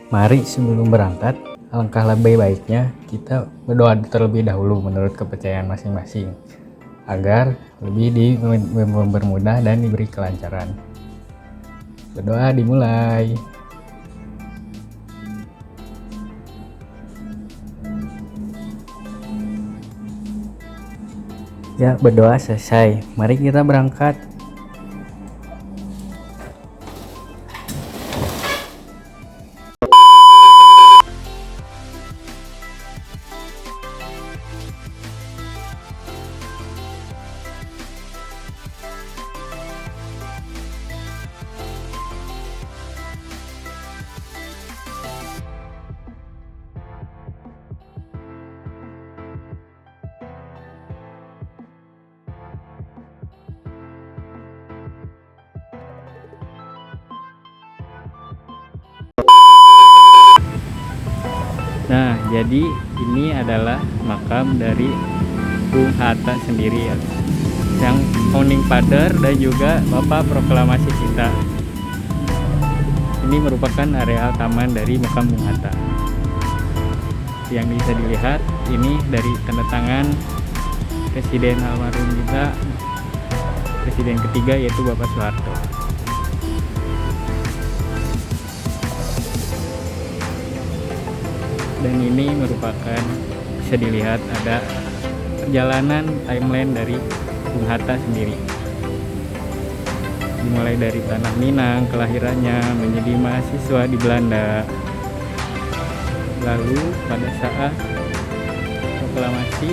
Mari sebelum berangkat, alangkah lebih baiknya kita berdoa terlebih dahulu menurut kepercayaan masing-masing agar lebih mempermudah dan diberi kelancaran. Berdoa dimulai. Ya, berdoa selesai. Mari kita berangkat. Nah, jadi ini adalah makam dari Bung Hatta sendiri ya, yang founding father dan juga bapak proklamasi kita. Ini merupakan area taman dari makam Bung Hatta. Yang bisa dilihat ini dari tanda tangan Presiden almarhum kita, Presiden ketiga, yaitu Bapak Soeharto. Dan ini merupakan, bisa dilihat ada perjalanan timeline dari Bung Hatta sendiri, dimulai dari tanah Minang, kelahirannya, menjadi mahasiswa di Belanda, lalu pada saat proklamasi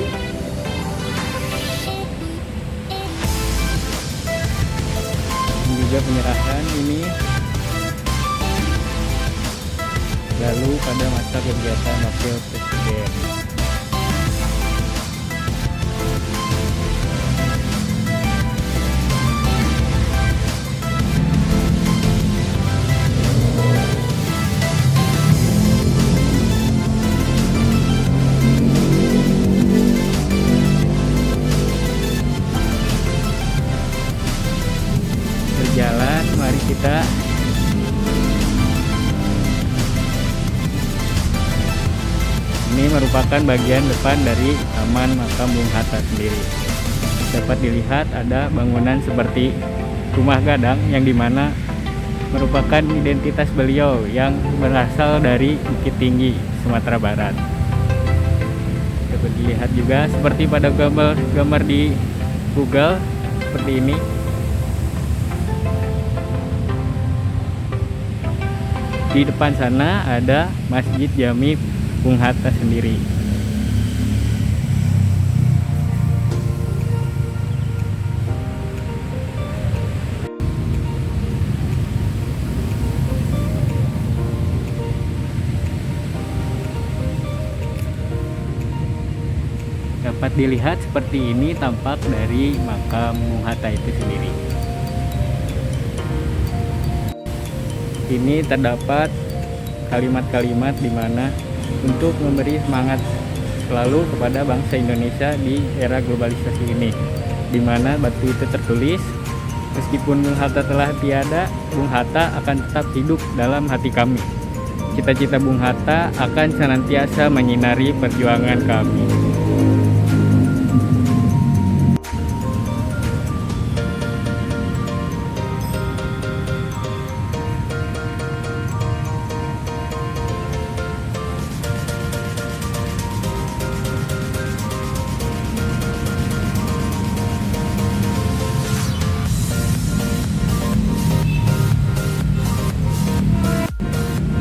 dan juga penyerahan ini, lalu pada masa kegiatan wakil presiden. Berjalan, mari kita ini merupakan bagian depan dari taman makam Bung Hatta sendiri. Dapat dilihat ada bangunan seperti rumah gadang yang dimana merupakan identitas beliau yang berasal dari Bukit Tinggi, Sumatera Barat. Dapat dilihat juga seperti pada gambar di Google seperti ini. Di depan sana ada Masjid Jami Bung Hatta sendiri. Dapat dilihat seperti ini tampak dari makam Bung Hatta itu sendiri. Ini terdapat kalimat-kalimat di mana untuk memberi semangat selalu kepada bangsa Indonesia di era globalisasi ini, di mana batu itu tertulis, meskipun Bung Hatta telah tiada, Bung Hatta akan tetap hidup dalam hati kami. Cita-cita Bung Hatta akan senantiasa menyinari perjuangan kami.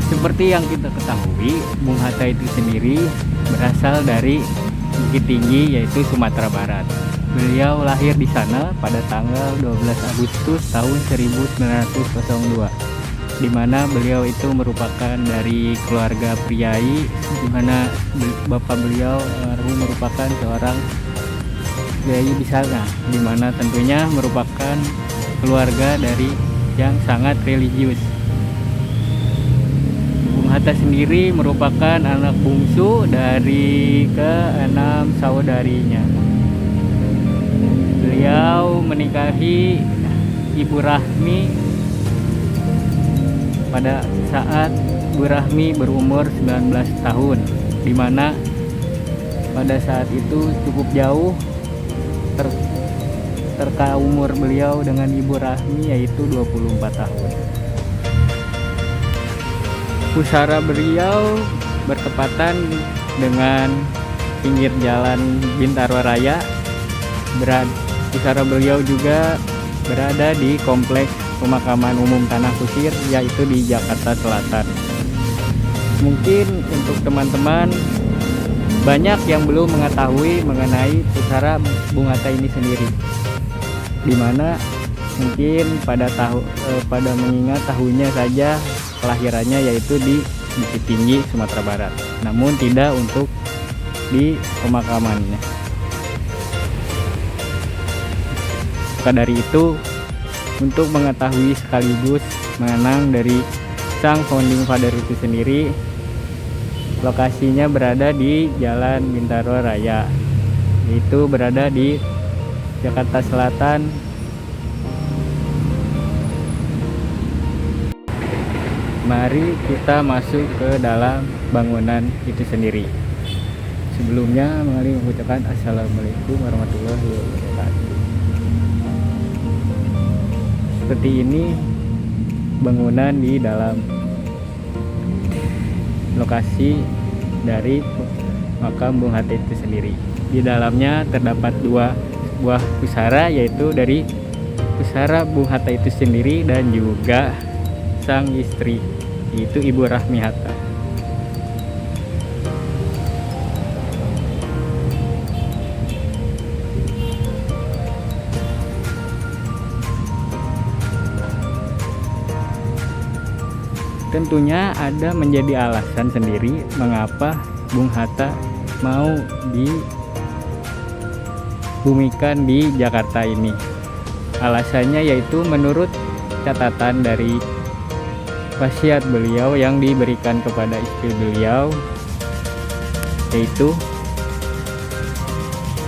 Seperti yang kita ketahui, Bung Hatta itu sendiri berasal dari Bukit Tinggi, yaitu Sumatera Barat. Beliau lahir di sana pada tanggal 12 Agustus tahun 1902, di mana beliau itu merupakan dari keluarga priai, di mana bapak beliau merupakan seorang priai di sana, di mana tentunya merupakan keluarga dari yang sangat religius. Hatta sendiri merupakan anak bungsu dari ke-6 saudarinya. Beliau menikahi Ibu Rahmi pada saat Ibu Rahmi berumur 19 tahun, di mana pada saat itu cukup jauh terka umur beliau dengan Ibu Rahmi, yaitu 24 tahun. Pusara beliau bertepatan dengan pinggir jalan Bintaro Raya. Pusara beliau juga berada di kompleks pemakaman umum Tanah Kusir, yaitu di Jakarta Selatan. Mungkin untuk teman-teman banyak yang belum mengetahui mengenai pusara Bung Hatta ini sendiri, dimana mungkin pada mengingat tahunnya saja kelahirannya, yaitu di Bukit Tinggi, Sumatera Barat, namun tidak untuk di pemakamannya. Maka dari itu, untuk mengetahui sekaligus mengenang dari sang founding father itu sendiri, lokasinya berada di Jalan Bintaro Raya, yaitu berada di Jakarta Selatan. Mari kita masuk ke dalam bangunan itu sendiri. Sebelumnya, mari mengucapkan Assalamualaikum warahmatullahi wabarakatuh. Seperti ini bangunan di dalam lokasi dari makam Bung Hatta itu sendiri. Di dalamnya terdapat dua buah pusara, yaitu dari pusara Bung Hatta itu sendiri dan juga sang istri, yaitu Ibu Rahmi Hatta. Tentunya ada menjadi alasan sendiri mengapa Bung Hatta mau dibumikan di Jakarta ini. Alasannya yaitu menurut catatan dari wasiat beliau yang diberikan kepada istri beliau, yaitu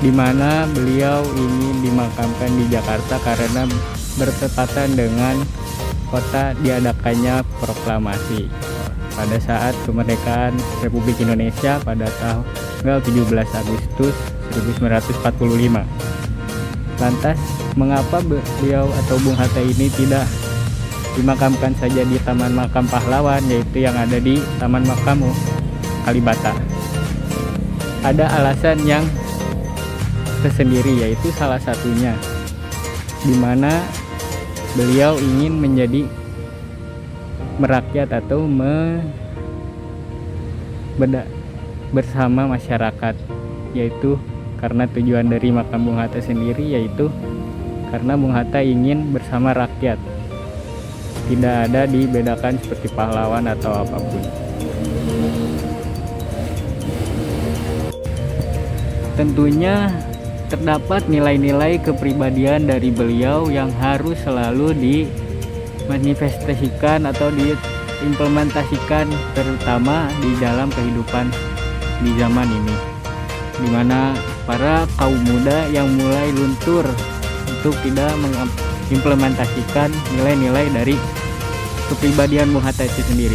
di mana beliau ingin dimakamkan di Jakarta karena bertepatan dengan kota diadakannya proklamasi pada saat kemerdekaan Republik Indonesia pada tanggal 17 Agustus 1945. Lantas, mengapa beliau atau Bung Hatta ini tidak dimakamkan saja di Taman Makam Pahlawan, yaitu yang ada di Taman Makam Kalibata? Ada alasan yang tersendiri, yaitu salah satunya di mana beliau ingin menjadi merakyat atau bersama masyarakat, yaitu karena tujuan dari makam Bung Hatta sendiri, yaitu karena Bung Hatta ingin bersama rakyat, tidak ada dibedakan seperti pahlawan atau apapun. Tentunya terdapat nilai-nilai kepribadian dari beliau yang harus selalu dimanifestasikan atau diimplementasikan, terutama di dalam kehidupan di zaman ini, di mana para kaum muda yang mulai luntur untuk tidak mengimplementasikan nilai-nilai dari kepribadian Bung Hatta itu sendiri.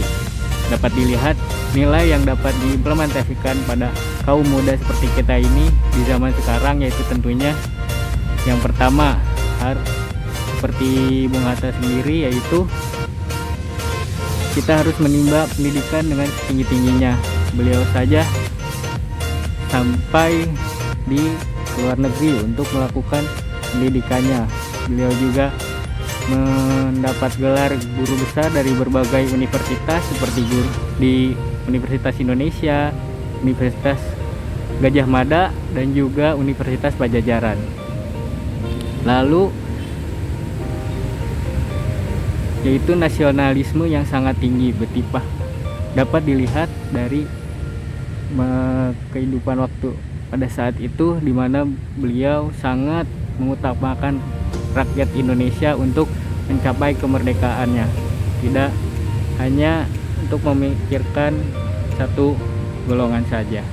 Dapat dilihat nilai yang dapat diimplementasikan pada kaum muda seperti kita ini di zaman sekarang, yaitu tentunya yang pertama seperti Bung Hatta sendiri, yaitu kita harus menimba pendidikan dengan setinggi-tingginya. Beliau saja sampai di luar negeri untuk melakukan pendidikannya. Beliau juga mendapat gelar guru besar dari berbagai universitas seperti guru di Universitas Indonesia, Universitas Gajah Mada, dan juga Universitas Pajajaran. Lalu yaitu nasionalisme yang sangat tinggi betipah dapat dilihat dari kehidupan waktu pada saat itu, di mana beliau sangat mengutamakan rakyat Indonesia untuk mencapai kemerdekaannya, tidak hanya untuk memikirkan satu golongan saja.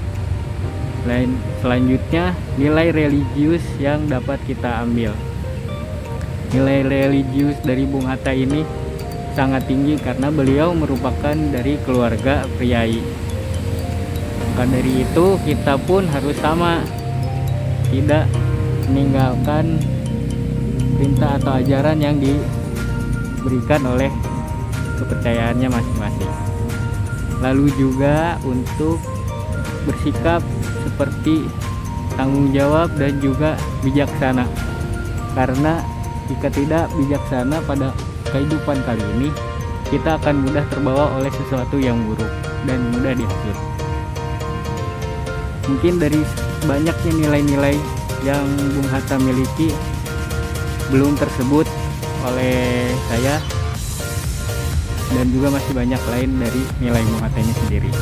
Selanjutnya, nilai religius yang dapat kita ambil. Nilai religius dari Bung Hatta ini sangat tinggi karena beliau merupakan dari keluarga priai. Maka dari itu kita pun harus sama, tidak meninggalkan perintah atau ajaran yang diberikan oleh kepercayaannya masing-masing. Lalu juga untuk bersikap seperti tanggung jawab dan juga bijaksana, karena jika tidak bijaksana pada kehidupan kali ini, kita akan mudah terbawa oleh sesuatu yang buruk dan mudah dihasut. Mungkin dari banyaknya nilai-nilai yang Bung Hatta miliki belum tersebut oleh saya, dan juga masih banyak lain dari nilai Bung Hatta ini sendiri.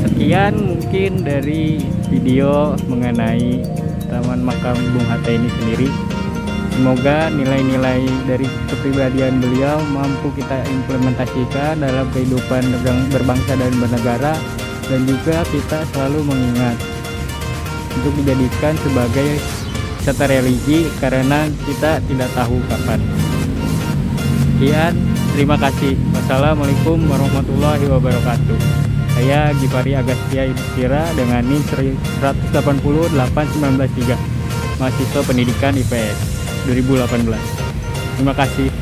Sekian mungkin dari video mengenai Taman Makam Bung Hatta ini sendiri. Semoga nilai-nilai dari kepribadian beliau mampu kita implementasikan dalam kehidupan berbangsa dan bernegara, dan juga kita selalu mengingat untuk dijadikan sebagai wisata religi karena kita tidak tahu kapan. Sekian, terima kasih. Wassalamualaikum warahmatullahi wabarakatuh. Saya Gipari Agastya Yudhistira dengan NIM 1808193, mahasiswa pendidikan IPS 2018. Terima kasih.